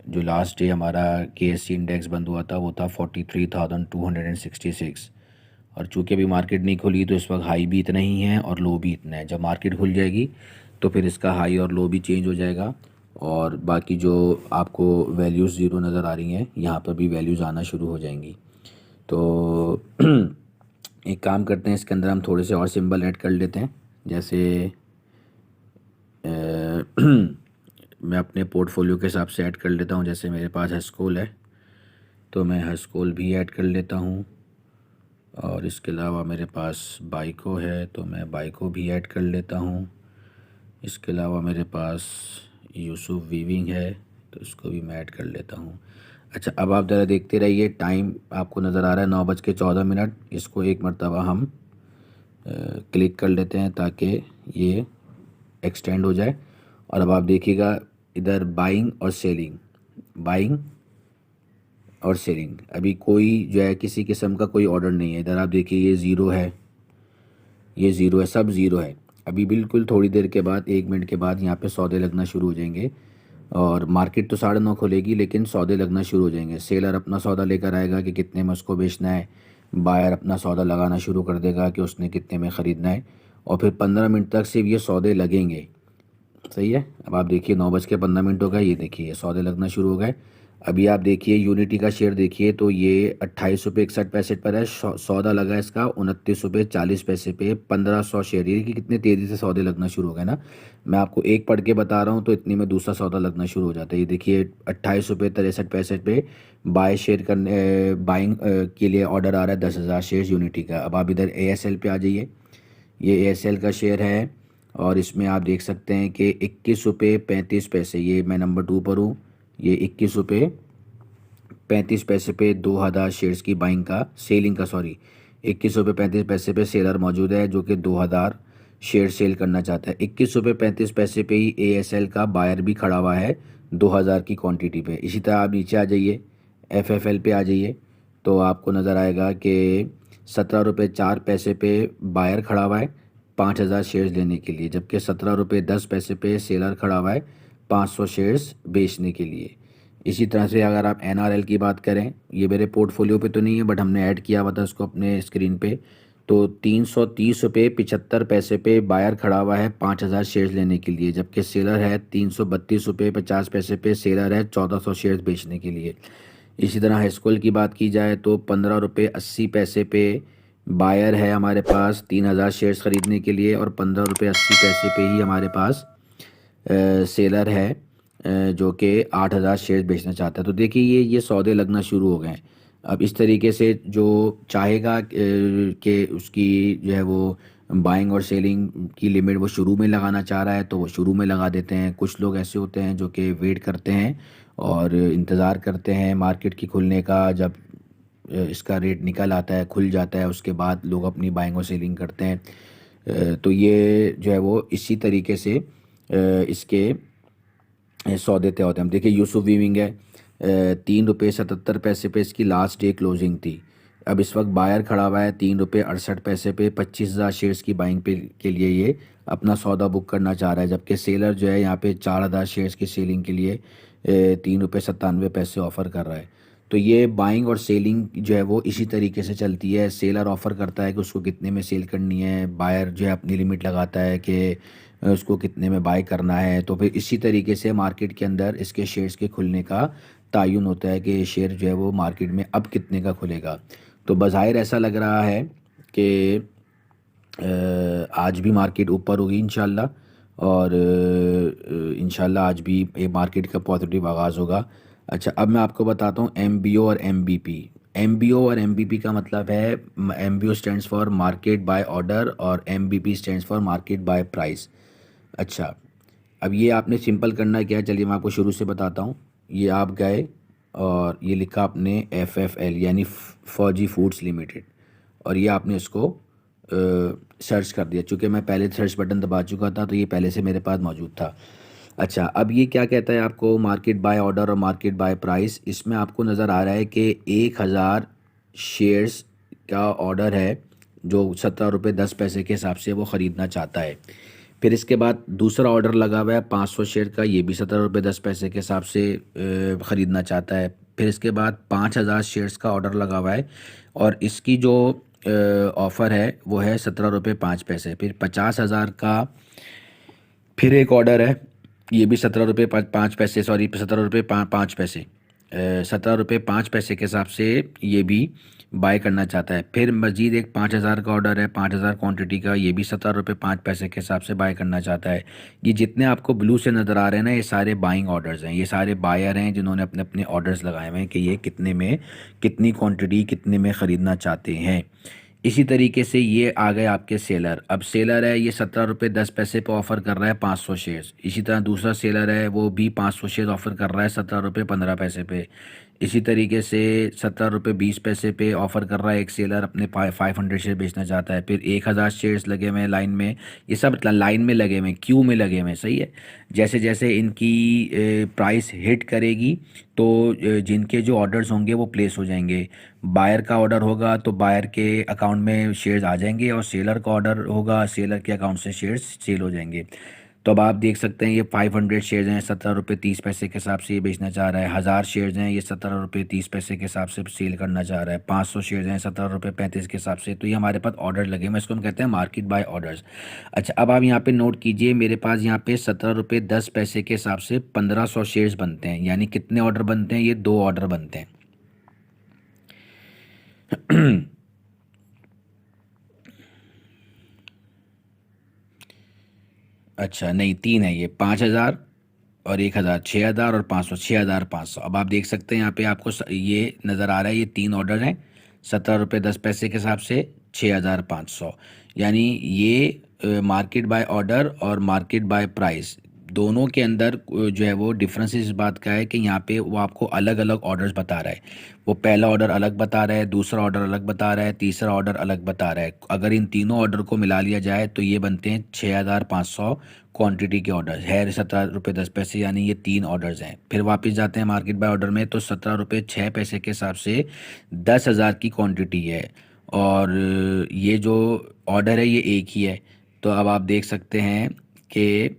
जो last day हमारा KSE index बंद हुआ था वो था 43,266। और चूंकि अभी मार्केट नहीं खुली तो इस वक्त हाई भी इतना ही है और लो भी इतना है। जब मार्केट खुल जाएगी तो फिर इसका हाई और लो भी चेंज हो जाएगा। और बाकी जो आपको वैल्यूज़ ज़ीरो नज़र आ रही हैं यहाँ पर भी वैल्यूज़ आना शुरू हो जाएंगी। तो एक काम करते हैं, इसके अंदर हम थोड़े से और सिंबल ऐड कर लेते हैं। जैसे मैं अपने पोर्टफोलियो के हिसाब से ऐड कर लेता हूँ। जैसे मेरे पास हस्कोल है तो मैं हस्कोल भी ऐड कर लेता हूँ। और इसके अलावा मेरे पास बाइको है तो मैं बाइको भी ऐड कर लेता हूँ। इसके अलावा मेरे पास यूसुफ वीविंग है तो इसको भी मैं ऐड कर लेता हूँ। अच्छा, अब आप ज़रा देखते रहिए, टाइम आपको नज़र आ रहा है 9:14। इसको एक मरतबा हम क्लिक कर लेते हैं ताकि ये एक्सटेंड हो जाए। और अब आप देखिएगा इधर बाइंग और सेलिंग, बाइंग और सेलिंग, अभी कोई जो है किसी किस्म का कोई ऑर्डर नहीं है। इधर आप देखिए ये ज़ीरो है, ये ज़ीरो है, सब ज़ीरो है। अभी बिल्कुल थोड़ी देर के बाद, 1 मिनट के बाद यहाँ पे सौदे लगना शुरू हो जाएंगे। और मार्केट तो 9:30 खुलेगी लेकिन सौदे लगना शुरू हो जाएंगे। सेलर अपना सौदा लेकर आएगा कि कितने में उसको बेचना है, बायर अपना सौदा लगाना शुरू कर देगा कि उसने कितने में ख़रीदना है। और फिर 15 मिनट तक सिर्फ ये सौदे लगेंगे। सही है। अब आप देखिए 9:15 हो गए, ये देखिए ये सौदे लगना शुरू हो गए। अभी आप देखिए यूनिटी का शेयर देखिए तो ये 28 रुपये 61 पैसे पर है। सौदा लगा है इसका 29 रुपये 40 पैसे पे। 1500 शेयर, ये कि कितने तेज़ी से सौदे लगना शुरू हो गए ना। मैं आपको एक पढ़ के बता रहा हूँ तो इतने में दूसरा सौदा लगना शुरू हो जाता है। ये देखिए 28 रुपये 63 पैसे पे बाय शेयर करने, बाइंग के लिए ऑर्डर आ रहा है 10,000 शेयर यूनिटी का। अब आप इधर ASL पे आ जाइए, ये ASL का शेयर है और इसमें आप देख सकते हैं कि 21 रुपये 35 पैसे, ये मैं नंबर 2 पर हूँ। ये 21 रुपये 35 पैसे पे 2,000 शेयर्स की बाइंग का, सेलिंग का, सॉरी, 21 रुपये 35 पैसे पे सेलर मौजूद है जो कि 2,000 शेयर सेल करना चाहता है। 21 रुपये 35 पैसे पे ही ASL का बायर भी खड़ा हुआ है 2,000 की क्वांटिटी पे। इसी तरह आप नीचे आ जाइए, FFL पे आ जाइए तो आपको नज़र आएगा कि 17 रुपये 4 पैसे पे बायर खड़ा हुआ है 5,000 शेयर्स लेने के लिए, जबकि 17 रुपये 10 पैसे पे सेलर खड़ा हुआ है 500 शेयर्स बेचने के लिए। इसी तरह से अगर आप NRL की बात करें, ये मेरे पोर्टफोलियो पे तो नहीं है बट हमने ऐड किया हुआ था उसको अपने स्क्रीन पे, तो 330 रुपये 75 पैसे पे बायर खड़ा हुआ है 5,000 शेयर्स लेने के लिए, जबकि सेलर है 332 रुपये 50 पैसे पे, सेलर है 1,400 शेयर्स बेचने के लिए। इसी तरह हाईस्कूल की बात की जाए तो 15 रुपये 80 पैसे पे बायर है हमारे पास 3,000 शेयर्स ख़रीदने के लिए, और 15 रुपये 80 पैसे पे ही हमारे पास सेलर है जो कि 8,000 शेयर्स बेचना चाहता है। तो देखिए ये सौदे लगना शुरू हो गए हैं। अब इस तरीके से जो चाहेगा कि उसकी जो है वो बाइंग और सेलिंग की लिमिट वो शुरू में लगाना चाह रहा है तो वो शुरू में लगा देते हैं। कुछ लोग ऐसे होते हैं जो कि वेट करते हैं और इंतज़ार करते हैं मार्केट की खुलने का। जब इसका रेट निकल आता है, खुल जाता है, उसके बाद लोग अपनी बाइंग और सेलिंग करते हैं। तो ये जो है वो इसी तरीके से इसके सौदे तय होते हैं। हम देखिए यूसुफ वीविंग है, 3 रुपये 77 पैसे पे इसकी लास्ट डे क्लोजिंग थी। अब इस वक्त बायर खड़ा हुआ है 3 रुपये 68 पैसे पे 25,000 शेयर्स की बाइंग पे के लिए ये अपना सौदा बुक करना चाह रहा है, जबकि सेलर जो है यहाँ पे 4,000 शेयर्स की सेलिंग के लिए 3 रुपये 97 पैसे ऑफ़र कर रहा है। तो ये बाइंग और सेलिंग जो है वो इसी तरीके से चलती है। सेलर ऑफ़र करता है कि उसको कितने में सेल करनी है, बायर जो है अपनी लिमिट लगाता है कि उसको कितने में बाय करना है। तो फिर इसी तरीके से मार्केट के अंदर इसके शेयर्स के खुलने का तयन होता है कि शेयर जो है वो मार्केट में अब कितने का खुलेगा। तो बज़ाहिर ऐसा लग रहा है कि आज भी मार्केट ऊपर होगी इंशाल्लाह, और इंशाल्लाह आज भी ये मार्केट का पॉजिटिव आगाज़ होगा। अच्छा, अब मैं आपको बताता हूँ MBO और MBP। MBO और MBP का मतलब है, MBO stands for market by order और MBP stands for market by price. अच्छा, अब ये आपने सिंपल करना है क्या है, चलिए मैं आपको शुरू से बताता हूँ। ये आप गए और ये लिखा आपने FFL यानी फौजी फूड्स लिमिटेड, और ये आपने इसको सर्च कर दिया। चूँकि मैं पहले सर्च बटन दबा चुका था तो ये पहले से मेरे पास मौजूद था। अच्छा, अब ये क्या कहता है आपको, मार्केट बाय ऑर्डर और मार्केट बाय प्राइस। इसमें आपको नज़र आ रहा है कि 1,000 शेयर्स का ऑर्डर है जो 17 रुपये 10 पैसे के हिसाब से वो ख़रीदना चाहता है। फिर इसके बाद दूसरा ऑर्डर लगा हुआ है 500 शेयर का, ये भी 17 रुपये 10 पैसे के हिसाब से ख़रीदना चाहता है। फिर इसके बाद 5000 शेयर्स का ऑर्डर लगा हुआ है और इसकी जो ऑफ़र है वो है 17 रुपये 5 पैसे। फिर 50,000 का फिर एक ऑर्डर है, ये भी 17 रुपये 5 पैसे, सॉरी 17 रुपये 5 पैसे, 17 रुपये 5 पैसे के हिसाब से ये भी बाय करना चाहता है। फिर मज़ीद एक 5000 का ऑर्डर है, 5000 क्वांटिटी का, ये भी 17 रुपये 5 पैसे के हिसाब से बाय करना चाहता है। ये जितने आपको ब्लू से नज़र आ रहे हैं ना, ये सारे बाइंग ऑर्डर्स हैं, ये सारे बायर हैं जिन्होंने अपने अपने ऑर्डर्स लगाए हुए हैं कि ये कितने में, कितनी क्वांटिटी कितने में ख़रीदना चाहते हैं। इसी तरीके से ये आ गए आपके सेलर। अब सेलर है, ये 17 रुपये 10 पैसे पे ऑफ़र कर रहा है 500 शेयर्स। इसी तरह दूसरा सेलर है, वो भी 500 शेयर्स ऑफ़र कर रहा है 17 रुपये 15 पैसे पे। इसी तरीके से 17 रुपये 20 पैसे पे ऑफ़र कर रहा है एक सेलर, अपने 500 शेयर बेचना चाहता है। फिर 1000 शेयर्स लगे हुए हैं लाइन में, ये सब लाइन में लगे हुए हैं, क्यू में लगे हुए हैं, सही है। जैसे जैसे इनकी प्राइस हिट करेगी तो जिनके जो ऑर्डर्स होंगे वो प्लेस हो जाएंगे। बायर का ऑर्डर होगा तो बायर के अकाउंट में शेयर्स आ जाएंगे, और सेलर का ऑर्डर होगा सेलर के अकाउंट से शेयर्स सेल हो जाएंगे। तो अब आप देख सकते हैं ये 500 शेयर्स हैं, 17 रुपये 30 पैसे के हिसाब से ये बेचना चाह रहा है। 1000 शेयर्स हैं, ये 17 रुपये 30 पैसे के हिसाब से सेल करना चाह रहा है। 500 शेयर्स हैं 17 रुपये 35 के हिसाब से। तो ये हमारे पास ऑर्डर लगे हुए हैं, इसको हम कहते हैं मार्केट बाय ऑर्डर्स। अच्छा, अब आप यहाँ पे नोट कीजिए, मेरे पास यहाँ पे 17 रुपये 10 पैसे के हिसाब से 1500 शेयर्स बनते हैं। यानी कितने ऑर्डर बनते हैं, ये 2 ऑर्डर बनते हैं। अच्छा नहीं, 3 है, ये 5000 और 1000, 6000 और 500, 6500। अब आप देख सकते हैं यहाँ पे आपको ये नज़र आ रहा है, ये 3 ऑर्डर हैं 17 रुपये 10 पैसे के हिसाब से 6500। यानी ये मार्केट बाय ऑर्डर और मार्केट बाय प्राइस दोनों के अंदर जो है वो डिफरेंस इस बात का है कि यहाँ पे वो आपको अलग अलग ऑर्डर्स बता रहा है। वो पहला ऑर्डर अलग बता रहा है, दूसरा ऑर्डर अलग बता रहा है, तीसरा ऑर्डर अलग बता रहा है। अगर इन तीनों ऑर्डर को मिला लिया जाए तो ये बनते हैं 6500 क्वांटिटी के ऑर्डर है 17 रुपये 10 पैसे। यानी ये 3 ऑर्डर्स हैं। फिर वापस जाते हैं मार्केट बाय ऑर्डर में, तो 17 रुपये 6 पैसे के हिसाब से 10,000 की क्वांटिटी है, और ये जो ऑर्डर है ये एक ही है। तो अब आप देख सकते हैं कि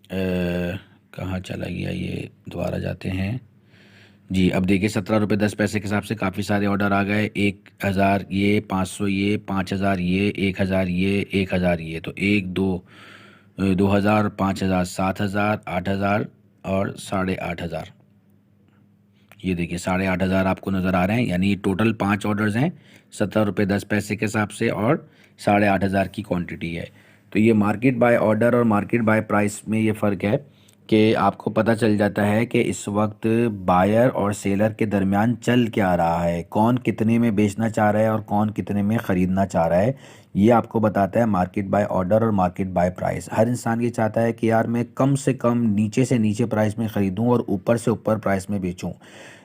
कहाँ चला गया ये, दोबारा जाते हैं जी। अब देखिए 17 रुपये 10 पैसे के हिसाब से काफ़ी सारे ऑर्डर आ गए, 1000 ये, 500 ये, 5000 ये, 1000 ये, 1000 ये। तो 1 2 2000, 5000, 7000, 8000 और 8500। ये देखिए 8500 आपको नज़र आ रहे हैं। यानी टोटल 5 ऑर्डर्स हैं 17 रुपये 10 पैसे के हिसाब से, और 8500 की क्वांटिटी है। तो ये मार्केट बाय ऑर्डर और मार्केट बाय प्राइस में ये फ़र्क है कि आपको पता चल जाता है कि इस वक्त बायर और सेलर के दरमियान चल क्या रहा है, कौन कितने में बेचना चाह रहा है और कौन कितने में ख़रीदना चाह रहा है। ये आपको बताता है मार्केट बाय ऑर्डर और मार्केट बाय प्राइस। हर इंसान ये चाहता है कि यार मैं कम से कम नीचे से नीचे प्राइस में ख़रीदूं और ऊपर से ऊपर प्राइस में बेचूं।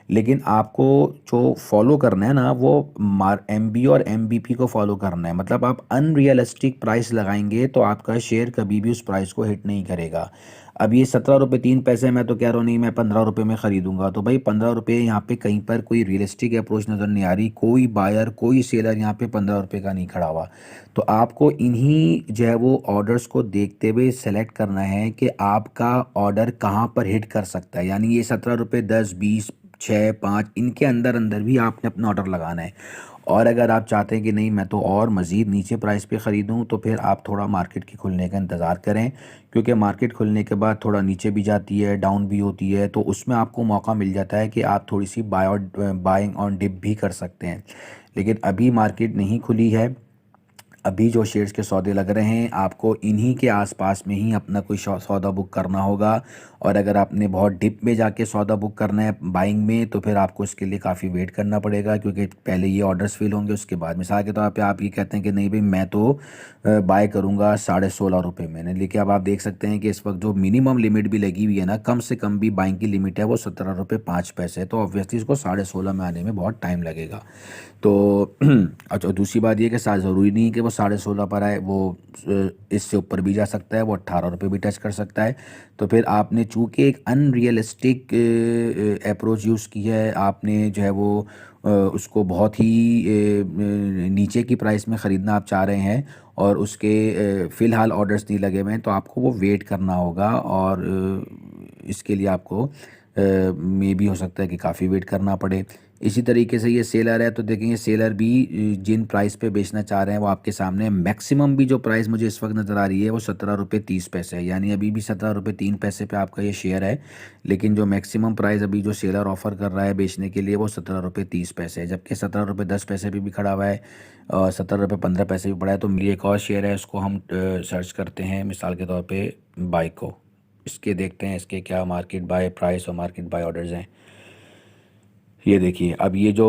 लेकिन आपको जो फॉलो करना है ना, वो MB और MBP को फॉलो करना है। मतलब आप अनरियलिस्टिक प्राइस लगाएंगे तो आपका शेयर कभी भी उस प्राइस को हिट नहीं करेगा। अब ये 17 रुपये 3 पैसे, मैं तो कह रहा हूँ नहीं मैं 15 रुपये में ख़रीदूंगा, तो भाई 15 रुपये यहाँ पे कहीं पर कोई रियलिस्टिक अप्रोच नज़र नहीं आ रही। कोई बायर कोई सेलर यहाँ पे 15 रुपये का नहीं खड़ा हुआ। तो आपको इन्हीं जो है वो ऑर्डर्स को देखते हुए सेलेक्ट करना है कि आपका ऑर्डर कहाँ पर हिट कर सकता है। यानी ये 17 रुपये 10 20 6 5 इनके अंदर अंदर भी आपने अपना ऑर्डर लगाना है। और अगर आप चाहते हैं कि नहीं मैं तो और मज़ीद नीचे प्राइस पे ख़रीदूं, तो फिर आप थोड़ा मार्केट के खुलने का इंतज़ार करें, क्योंकि मार्केट खुलने के बाद थोड़ा नीचे भी जाती है, डाउन भी होती है, तो उसमें आपको मौका मिल जाता है कि आप थोड़ी सी बाइंग ऑन डिप भी कर सकते हैं। लेकिन अभी मार्केट नहीं खुली है, अभी जो शेयर्स के सौदे लग रहे हैं आपको इन्हीं के आसपास में ही अपना कोई सौदा बुक करना होगा। और अगर आपने बहुत डिप में जाके सौदा बुक करना है बाइंग में, तो फिर आपको इसके लिए काफ़ी वेट करना पड़ेगा, क्योंकि पहले ये ऑर्डर्स फिल होंगे, उसके बाद मिसाल के तौर पे आप ये कहते हैं कि नहीं भाई मैं तो बाय करूँगा 16.5 रुपये में। लेकिन अब आप देख सकते हैं कि इस वक्त जो मिनिमम लिमिट भी लगी हुई है ना, कम से कम भी बाइंग की लिमिट है वो 17 रुपये 5 पैसे, तो ऑब्वियसली इसको 16.5 में आने में बहुत टाइम लगेगा। तो अच्छा, दूसरी बात ये कि ज़रूरी नहीं कि वो 16.5 पर आए, वो इससे ऊपर भी जा सकता है, वो 18 रुपये भी टच कर सकता है। तो फिर आपने चूँकि एक अनरियलिस्टिक अप्रोच यूज़ की है, आपने जो है वो उसको बहुत ही नीचे की प्राइस में ख़रीदना आप चाह रहे हैं और उसके फ़िलहाल ऑर्डर्स नहीं लगे हुए हैं, तो आपको वो वेट करना होगा। और इसके लिए आपको मे बी हो सकता है कि काफ़ी वेट करना पड़े। इसी तरीके से ये सेलर है, तो देखेंगे सेलर भी जिन प्राइस पे बेचना चाह रहे हैं वो आपके सामने है। मैक्सिमम भी जो प्राइस मुझे इस वक्त नज़र आ रही है वो 17 रुपये 30 पैसे है, यानी अभी भी 17 रुपये 3 पैसे पे आपका ये शेयर है। लेकिन जो मैक्सिमम प्राइस अभी जो सेलर ऑफ़र कर रहा है बेचने के लिए वो 17 रुपये 30 पैसे है, जबकि 17 रुपये 10 पैसे पे भी खड़ा हुआ है और 17 रुपये 15 पैसे भी पड़ा है। तो मेरी एक और शेयर है, उसको हम सर्च करते हैं मिसाल के तौर पर बाइको। इसके देखते हैं इसके क्या मार्केट बाय प्राइस और मार्केट बाय ऑर्डर्स हैं। ये देखिए, अब ये जो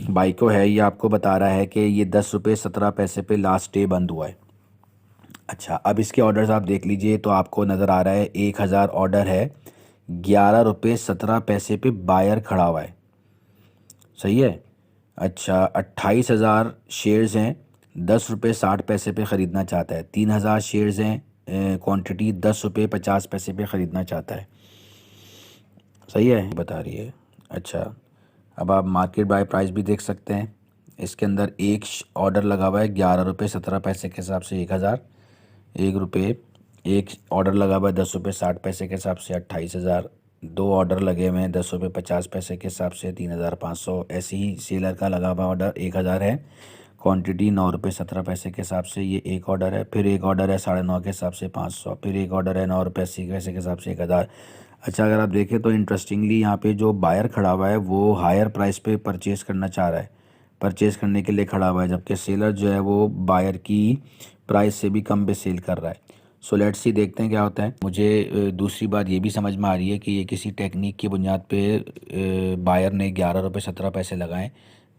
बाइको है ये आपको बता रहा है कि ये 10 रुपये 17 पैसे पे लास्ट डे बंद हुआ है। अच्छा, अब इसके ऑर्डर्स आप देख लीजिए तो आपको नज़र आ रहा है 1000 ऑर्डर है, 11 रुपये 17 पैसे पे बायर खड़ा हुआ है। सही है। अच्छा, 28,000 शेयर्स हैं, 10 रुपये 60 पैसे पे ख़रीदना चाहता है। 3000 शेयर्स हैं, क्वांटिटी 10 रुपये 50 पैसे पे ख़रीदना चाहता है। सही है, बता रही है। अच्छा, अब आप मार्केट बाय प्राइस भी देख सकते हैं। इसके अंदर एक ऑर्डर लगा हुआ है 11 रुपये 17 पैसे के हिसाब से 1000, 1 रुपये, एक ऑर्डर लगा हुआ है 10 रुपये 60 पैसे के हिसाब से 28,000, दो ऑर्डर लगे हुए हैं 10 रुपये 50 पैसे के हिसाब से 3,500। ऐसे ही सेलर का लगा हुआ ऑर्डर 1000 है, क्वांटिटी 9 रुपये 17 पैसे के हिसाब से ये एक ऑर्डर है। फिर एक ऑर्डर है 9.5 के हिसाब से 500, फिर एक ऑर्डर है 9 रुपये 80 पैसे के हिसाब से 1000। अच्छा, अगर आप देखें तो इंटरेस्टिंगली यहाँ पे जो बायर खड़ा हुआ है वो हायर प्राइस पे परचेज़ करना चाह रहा है, परचेज़ करने के लिए खड़ा हुआ है, जबकि सेलर जो है वो बायर की प्राइस से भी कम पे सेल कर रहा है। सो लेट्स सी, देखते हैं क्या होता है। मुझे दूसरी बात ये भी समझ में आ रही है कि ये किसी टेक्निक की बुनियाद पे बायर ने 11 रुपये 17 पैसे लगाएं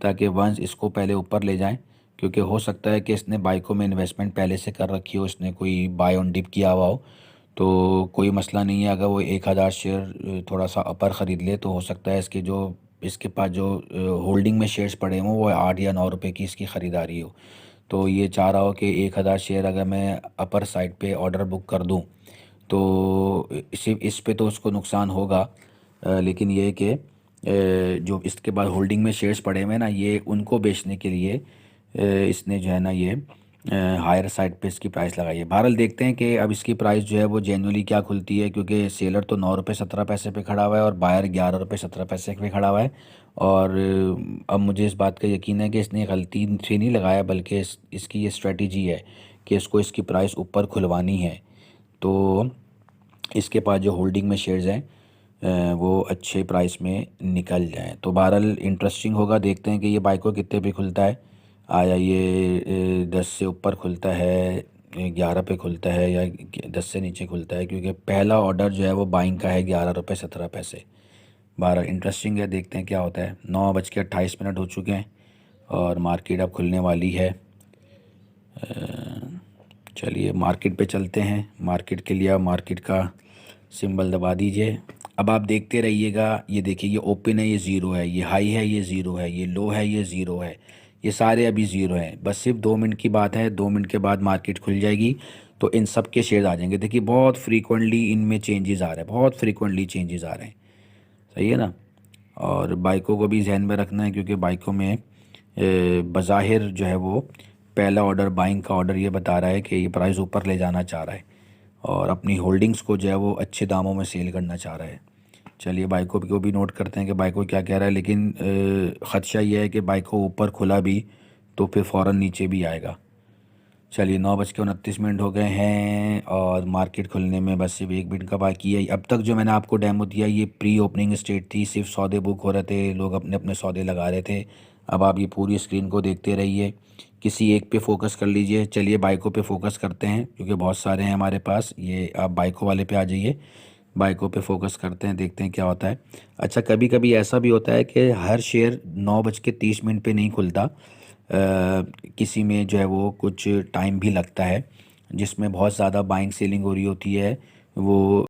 ताकि वंस इसको पहले ऊपर ले जाएं, क्योंकि हो सकता है कि इसने बाइकों में इन्वेस्टमेंट पहले से कर रखी हो, इसने कोई बाय ऑन डिप किया हुआ हो, तो कोई मसला नहीं है। अगर वो 1000 शेयर थोड़ा सा अपर ख़रीद ले तो हो सकता है इसके पास जो होल्डिंग में शेयर्स पड़े हों वो 8 या 9 रुपये की इसकी ख़रीदारी हो। तो ये चाह रहा हो कि 1000 शेयर अगर मैं अपर साइड पे ऑर्डर बुक कर दूं तो सिर्फ इस पे तो उसको नुकसान होगा, लेकिन ये है कि जो इसके बाद होल्डिंग में शेयर्स पड़े हुए हैं ना, ये उनको बेचने के लिए इसने जो है ना ये हायर साइड पे इसकी प्राइस लगाई है। बहरहाल देखते हैं कि अब इसकी प्राइस जो है वो जेन्युइनली क्या खुलती है, क्योंकि सेलर तो 9 रुपये 17 पैसे पे खड़ा हुआ है और बायर 11 रुपये 17 पैसे पे खड़ा हुआ है। और अब मुझे इस बात का यकीन है कि इसने गलती से नहीं लगाया, बल्कि इसकी ये स्ट्रेटजी है कि इसको इसकी प्राइस ऊपर खुलवानी है, तो इसके पास जो होल्डिंग में शेयर्स हैं वो अच्छे प्राइस में निकल जाएं। तो बहरहाल इंटरेस्टिंग होगा, देखते हैं कि ये बाइको कितने पे खुलता है। आया ये 10 से ऊपर खुलता है, 11 पे खुलता है, या 10 से नीचे खुलता है, क्योंकि पहला ऑर्डर जो है वो बाइंग का है 11 रुपये 17 पैसे। बहरहाल इंटरेस्टिंग है, देखते हैं क्या होता है। 9:28 हो चुके हैं और मार्केट अब खुलने वाली है। चलिए मार्केट पे चलते हैं। मार्केट के लिए आप मार्केट का सिंबल दबा दीजिए। अब आप देखते रहिएगा। ये देखिए, ये ओपन है, ये ज़ीरो है, ये हाई है, ये ज़ीरो है, ये लो है, ये ज़ीरो है, ये सारे अभी ज़ीरो हैं। बस सिर्फ 2 मिनट की बात है, 2 मिनट के बाद मार्केट खुल जाएगी तो इन सब के शेयर आ जाएंगे। देखिए बहुत फ्रीक्वेंटली इनमें चेंजेस आ रहे हैं, बहुत फ्रीक्वेंटली चेंजेस आ रहे हैं। सही है ना। और बाइकों को भी जहन में रखना है, क्योंकि बाइकों में बज़ाहिर जो है वो पहला ऑर्डर बाइंग का ऑर्डर ये बता रहा है कि ये प्राइस ऊपर ले जाना चाह रहा है और अपनी होल्डिंग्स को जो है वो अच्छे दामों में सेल करना चाह रहा है। चलिए बाइको को भी नोट करते हैं कि बाइको क्या कह रहा है, लेकिन ख़दशा ये है कि बाइको ऊपर खुला भी तो फिर फ़ौरन नीचे भी आएगा। चलिए 9:29 हो गए हैं और मार्केट खुलने में बस सिर्फ 1 मिनट का बाकी है। अब तक जो मैंने आपको डेमो दिया ये प्री ओपनिंग स्टेट थी, सिर्फ सौदे बुक हो रहे थे, लोग अपने अपने सौदे लगा रहे थे। अब आप ये पूरी स्क्रीन को देखते रहिए, किसी एक पे फोकस कर लीजिए। चलिए बाइकों पे फोकस करते हैं, क्योंकि बहुत सारे हैं हमारे पास। ये आप बाइकों वाले पे आ जाइए, बाइकों पे फोकस करते हैं, देखते हैं क्या होता है। अच्छा, कभी कभी ऐसा भी होता है कि हर शेयर 9:30 पे नहीं खुलता। किसी में जो है वो कुछ टाइम भी लगता है, जिसमें बहुत ज़्यादा बाइंग सेलिंग हो रही होती है, वो